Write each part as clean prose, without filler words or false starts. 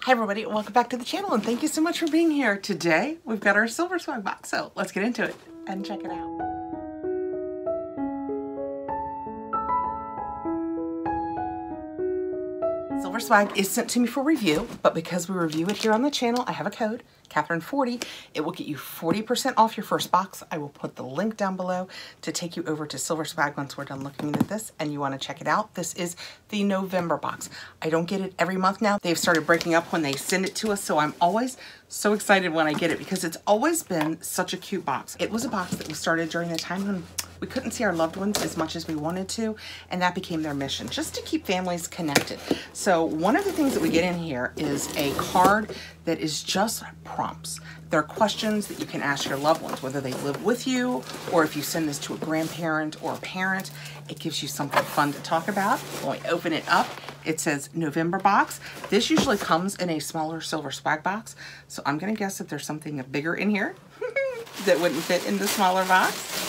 Hi everybody, welcome back to the channel and thank you so much for being here. Today we've got our silver swag box, so let's get into it and check it out. Silver swag is sent to me for review, but because we review it here on the channel, I have a code, Catherine40. It will get you 40% off your first box. I will put the link down below to take you over to silver swag once we're done looking at this and you want to check it out. This is the November box. I don't get it every month now. They've started breaking up when they send it to us, so I'm always so excited when I get it because it's always been such a cute box. It was a box that we started during a time when we couldn't see our loved ones as much as we wanted to, and that became their mission, just to keep families connected. So one of the things that we get in here is a card that is just prompts. They're questions that you can ask your loved ones, whether they live with you or if you send this to a grandparent or a parent. It gives you something fun to talk about. When we open it up, it says November box. This usually comes in a smaller silver swag box, so I'm gonna guess that there's something bigger in here that wouldn't fit in the smaller box.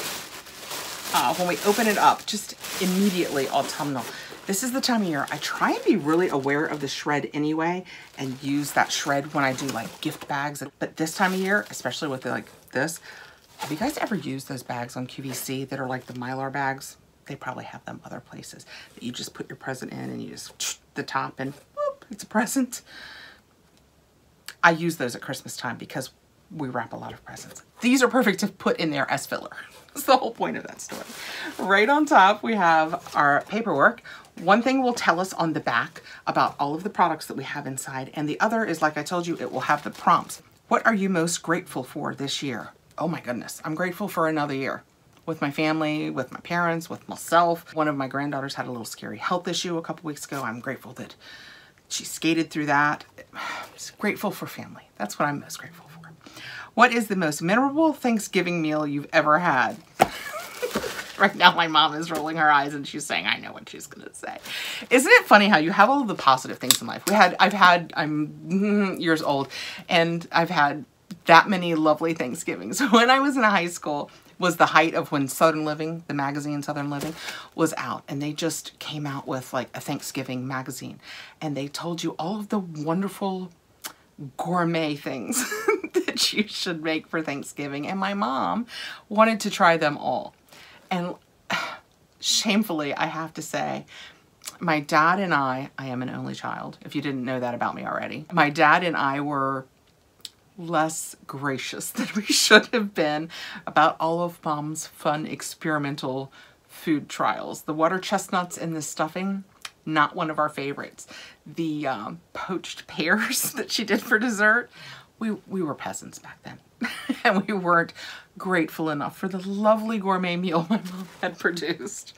When we open it up, just immediately autumnal. This is the time of year I try and be really aware of the shred anyway and use that shred when I do like gift bags. But this time of year, especially with like this, have you guys ever used those bags on QVC that are like the Mylar bags? They probably have them other places that you just put your present in and you just the top and whoop, it's a present. I use those at Christmas time because we wrap a lot of presents. These are perfect to put in there as filler. That's the whole point of that story. Right on top, we have our paperwork. One thing will tell us on the back about all of the products that we have inside, and the other is, like I told you, it will have the prompts. What are you most grateful for this year? Oh my goodness, I'm grateful for another year. With my family, with my parents, with myself. One of my granddaughters had a little scary health issue a couple weeks ago. I'm grateful that she skated through that. Just grateful for family. That's what I'm most grateful for. What is the most memorable Thanksgiving meal you've ever had? Right now my mom is rolling her eyes and she's saying, I know what she's gonna say. Isn't it funny how you have all the positive things in life? I'm years old and I've had that many lovely Thanksgivings. When I was in high school was the height of when Southern Living, the magazine Southern Living, was out, and they just came out with like a Thanksgiving magazine and they told you all of the wonderful gourmet things that you should make for Thanksgiving, and my mom wanted to try them all. And shamefully, I have to say, my dad and I am an only child, if you didn't know that about me already. My dad and I were less gracious than we should have been about all of Mom's fun experimental food trials. The water chestnuts and the stuffing, not one of our favorites. The poached pears that she did for dessert, we were peasants back then. And we weren't grateful enough for the lovely gourmet meal my mom had produced.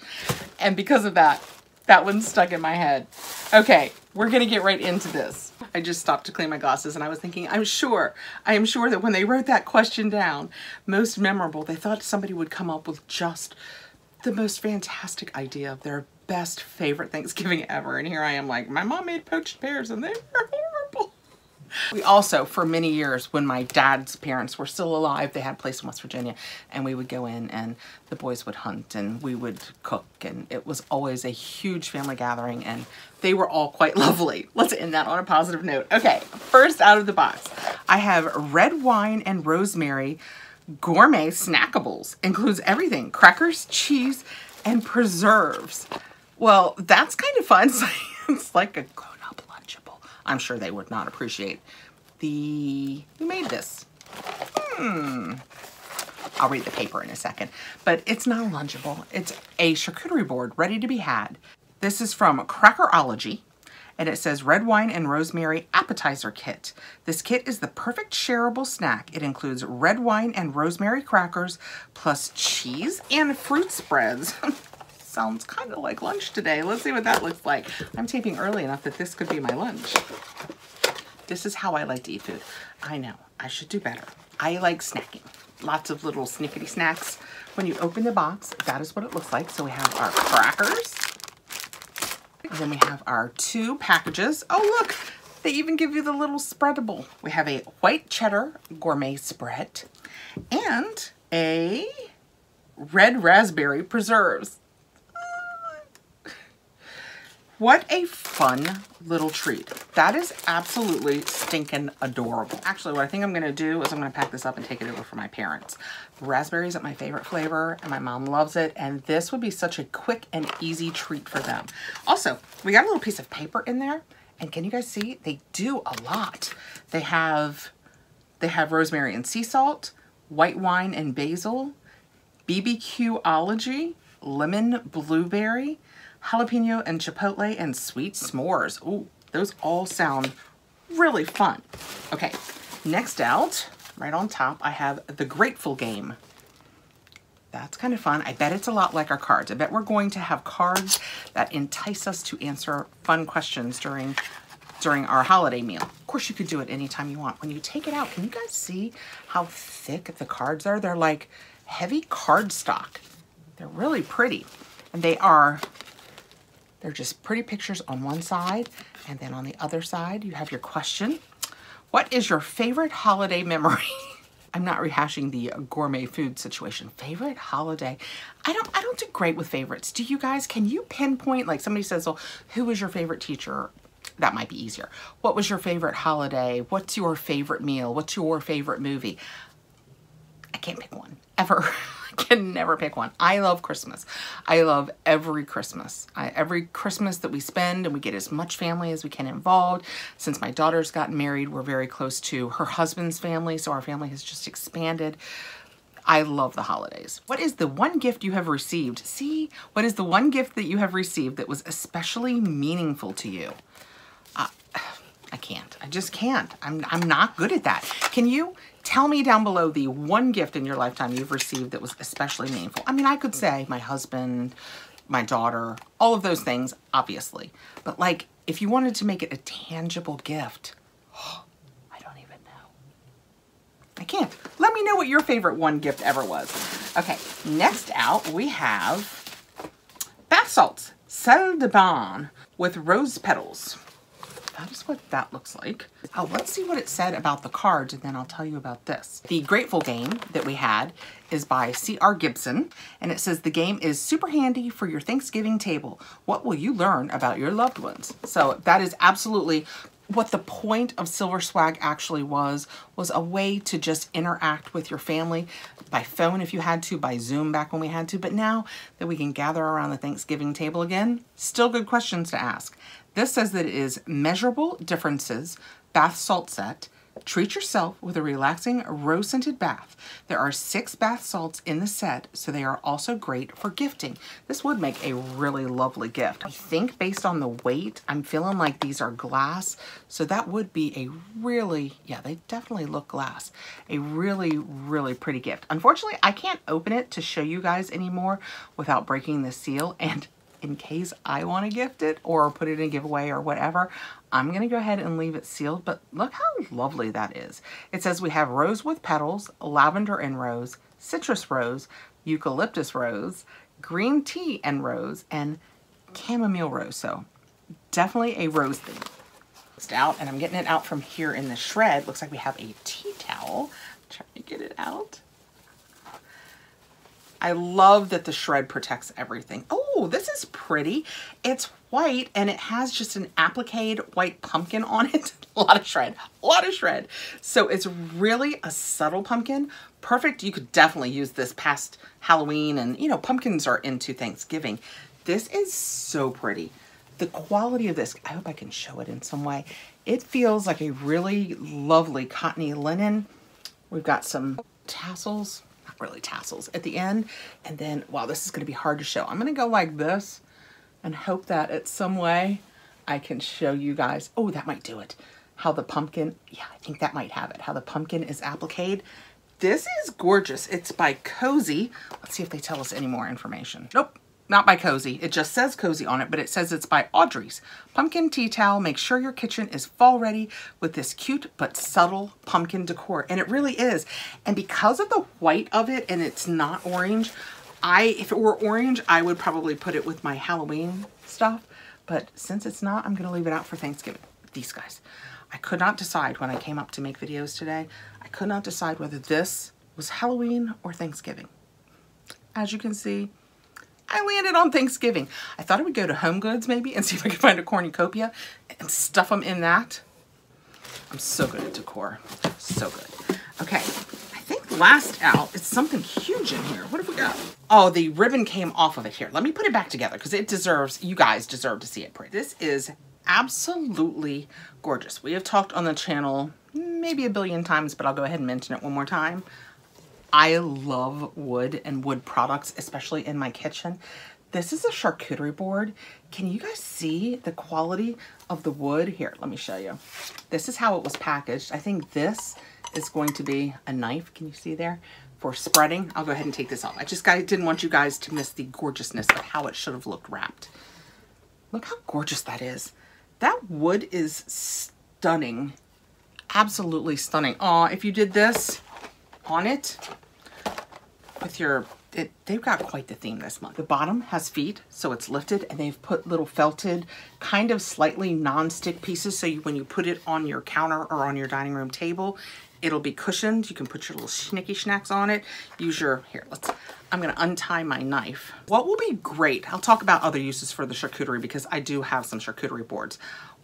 And because of that, that one stuck in my head. Okay, we're gonna get right into this. I just stopped to clean my glasses and I was thinking, I am sure that when they wrote that question down, most memorable, they thought somebody would come up with just the most fantastic idea of their best favorite Thanksgiving ever. And here I am like, my mom made poached pears and they were horrible. We also, for many years, when my dad's parents were still alive, they had a place in West Virginia, and we would go in and the boys would hunt and we would cook, and it was always a huge family gathering and they were all quite lovely. Let's end that on a positive note. Okay, first out of the box, I have red wine and rosemary gourmet snackables. Includes everything: crackers, cheese, and preserves. Well, that's kind of fun. It's like a grown-up Lunchable. I'm sure they would not appreciate who made this? I'll read the paper in a second, but it's not a Lunchable. It's a charcuterie board ready to be had. This is from Crackerology, and it says red wine and rosemary appetizer kit. This kit is the perfect shareable snack. It includes red wine and rosemary crackers, plus cheese and fruit spreads. Sounds kind of like lunch today. Let's see what that looks like. I'm taping early enough that this could be my lunch. This is how I like to eat food. I know, I should do better. I like snacking. Lots of little snickety snacks. When you open the box, that is what it looks like. So we have our crackers. And then we have our 2 packages. Oh look, they even give you the little spreadable. We have a white cheddar gourmet spread and a red raspberry preserves. What a fun little treat. That is absolutely stinking adorable. Actually, what I think I'm gonna do is I'm gonna pack this up and take it over for my parents. Raspberry is my favorite flavor and my mom loves it. And this would be such a quick and easy treat for them. Also, we got a little piece of paper in there. And can you guys see? They do a lot. They have rosemary and sea salt, white wine and basil, BBQology, lemon blueberry, jalapeno and chipotle, and sweet s'mores. Ooh, those all sound really fun. Okay, next out, right on top, I have the Grateful game. That's kind of fun. I bet it's a lot like our cards. I bet we're going to have cards that entice us to answer fun questions during our holiday meal. Of course, you could do it anytime you want. When you take it out, can you guys see how thick the cards are? They're like heavy cardstock. They're really pretty. And they're just pretty pictures on one side. And then on the other side, you have your question. What is your favorite holiday memory? I'm not rehashing the gourmet food situation. Favorite holiday? I don't do great with favorites. Do you guys? Can you pinpoint, like somebody says, well, who was your favorite teacher? That might be easier. What was your favorite holiday? What's your favorite meal? What's your favorite movie? I can't pick one, ever. I can never pick one. I love Christmas. I love every Christmas. Every Christmas that we spend, and we get as much family as we can involved. Since my daughter's gotten married, we're very close to her husband's family, so our family has just expanded. I love the holidays. What is the one gift you have received? See, what is the one gift that you have received that was especially meaningful to you? I can't. I just can't. I'm not good at that. Can you tell me down below the one gift in your lifetime you've received that was especially meaningful? I mean, I could say my husband, my daughter, all of those things, obviously. But like, if you wanted to make it a tangible gift, I don't even know. I can't. Let me know what your favorite one gift ever was. Okay, next out we have bath salts, Sel de Bain with rose petals. That is what that looks like. Oh, let's see what it said about the cards, and then I'll tell you about this. The Grateful game that we had is by C.R. Gibson, and it says the game is super handy for your Thanksgiving table. What will you learn about your loved ones? So that is absolutely what the point of Silver Swag actually was a way to just interact with your family by phone if you had to, by Zoom back when we had to. But now that we can gather around the Thanksgiving table again, still good questions to ask. This says that it is measurable differences bath salt set. Treat yourself with a relaxing rose-scented bath. There are 6 bath salts in the set, so they are also great for gifting. This would make a really lovely gift. I think based on the weight, I'm feeling like these are glass, so that would be a really, yeah, they definitely look glass. A really, really pretty gift. Unfortunately, I can't open it to show you guys anymore without breaking the seal, and in case I want to gift it or put it in a giveaway or whatever, I'm going to go ahead and leave it sealed. But look how lovely that is. It says we have rose with petals, lavender and rose, citrus rose, eucalyptus rose, green tea and rose, and chamomile rose. So definitely a rose thing. It's out, and I'm getting it out from here in the shred. Looks like we have a tea towel. Trying to get it out. I love that the shred protects everything. Oh, this is pretty. It's white and it has just an appliqued white pumpkin on it. A lot of shred, a lot of shred. So it's really a subtle pumpkin. Perfect. You could definitely use this past Halloween, and you know, pumpkins are into Thanksgiving. This is so pretty. The quality of this, I hope I can show it in some way. It feels like a really lovely cottony linen. We've got some tassels. Really tassels at the end, and then wow, this is going to be hard to show. I'm going to go like this and hope that in some way I can show you guys. Oh, that might do it. How the pumpkin, yeah, I think that might have it. How the pumpkin is appliqued. This is gorgeous. It's by Cozy. Let's see if they tell us any more information. Nope, not by Cozy. It just says Cozy on it, but it says it's by Audrey's. Pumpkin tea towel. Make sure your kitchen is fall ready with this cute but subtle pumpkin decor. And it really is. And because of the white of it and it's not orange, if it were orange, I would probably put it with my Halloween stuff. But since it's not, I'm going to leave it out for Thanksgiving. These guys. I could not decide when I came up to make videos today. I could not decide whether this was Halloween or Thanksgiving. As you can see, I landed on Thanksgiving. I thought I would go to Home Goods maybe and see if I could find a cornucopia and stuff them in that. I'm so good at decor. So good. Okay, I think last out is something huge in here. What have we got? Oh, the ribbon came off of it here. Let me put it back together because it deserves, you guys deserve to see it pretty. This is absolutely gorgeous. We have talked on the channel maybe a billion times, but I'll go ahead and mention it one more time. I love wood and wood products, especially in my kitchen. This is a charcuterie board. Can you guys see the quality of the wood? Here, let me show you. This is how it was packaged. I think this is going to be a knife. Can you see there? For spreading. I'll go ahead and take this off. I just didn't want you guys to miss the gorgeousness of how it should have looked wrapped. Look how gorgeous that is. That wood is stunning. Absolutely stunning. Aw, if you did this on it with your, they've got quite the theme this month. The bottom has feet, so it's lifted, and they've put little felted, kind of slightly non-stick pieces, so when you put it on your counter or on your dining room table, it'll be cushioned. You can put your little schnicky schnacks on it. Use your, here, I'm gonna untie my knife. What will be great, I'll talk about other uses for the charcuterie because I do have some charcuterie boards.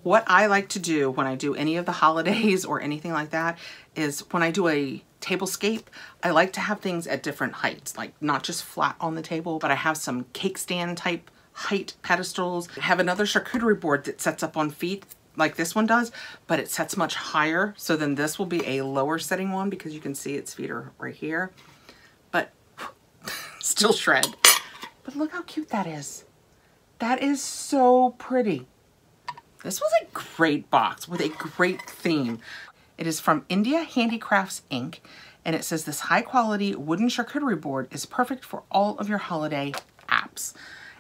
What I like to do when I do any of the holidays or anything like that is when I do a tablescape, I like to have things at different heights, like not just flat on the table, but I have some cake stand type height pedestals. I have another charcuterie board that sets up on feet like this one does, but it sets much higher. So then this will be a lower setting one because you can see its feet are right here, but still shred. But look how cute that is. That is so pretty. This was a great box with a great theme. It is from India Handicrafts Inc. And it says this high quality wooden charcuterie board is perfect for all of your holiday apps.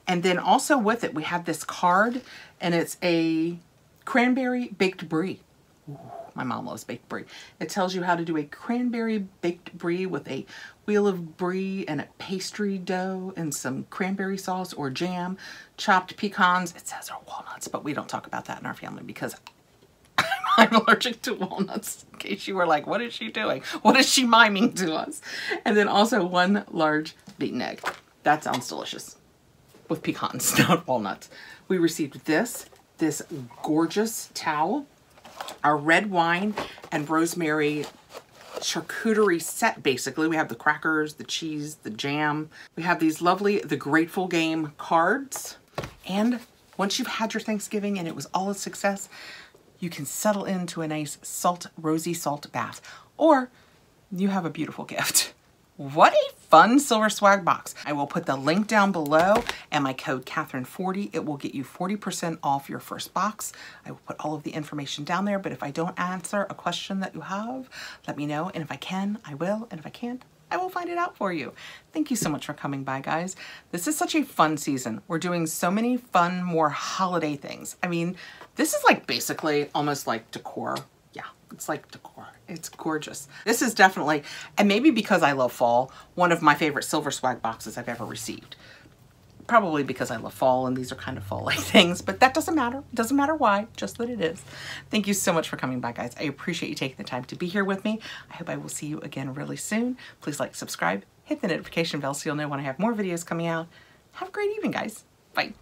And then also with it, we have this card and it's a cranberry baked brie. Ooh, my mom loves baked brie. It tells you how to do a cranberry baked brie with a wheel of brie and a pastry dough and some cranberry sauce or jam, chopped pecans. It says are walnuts, but we don't talk about that in our family because I'm allergic to walnuts, in case you were like, what is she doing? What is she miming to us? And then also one large beaten egg. That sounds delicious. With pecans, not walnuts. We received this gorgeous towel, our red wine and rosemary charcuterie set, basically. We have the crackers, the cheese, the jam. We have these lovely The Grateful Game cards. And once you've had your Thanksgiving and it was all a success, you can settle into a nice rosy salt bath, or you have a beautiful gift. What a fun silver swag box. I will put the link down below and my code Catherine40. It will get you 40% off your first box. I will put all of the information down there, but if I don't answer a question that you have, let me know. And if I can, I will. And if I can't, I will find it out for you. Thank you so much for coming by, guys. This is such a fun season. We're doing so many fun, more holiday things. I mean, this is like basically almost like decor. Yeah, it's like decor. It's gorgeous. This is definitely, and maybe because I love fall, one of my favorite silver swag boxes I've ever received. Probably because I love fall and these are kind of fall-like things, but that doesn't matter. It doesn't matter why, just that it is. Thank you so much for coming by, guys. I appreciate you taking the time to be here with me. I hope I will see you again really soon. Please like, subscribe, hit the notification bell so you'll know when I have more videos coming out. Have a great evening, guys. Bye.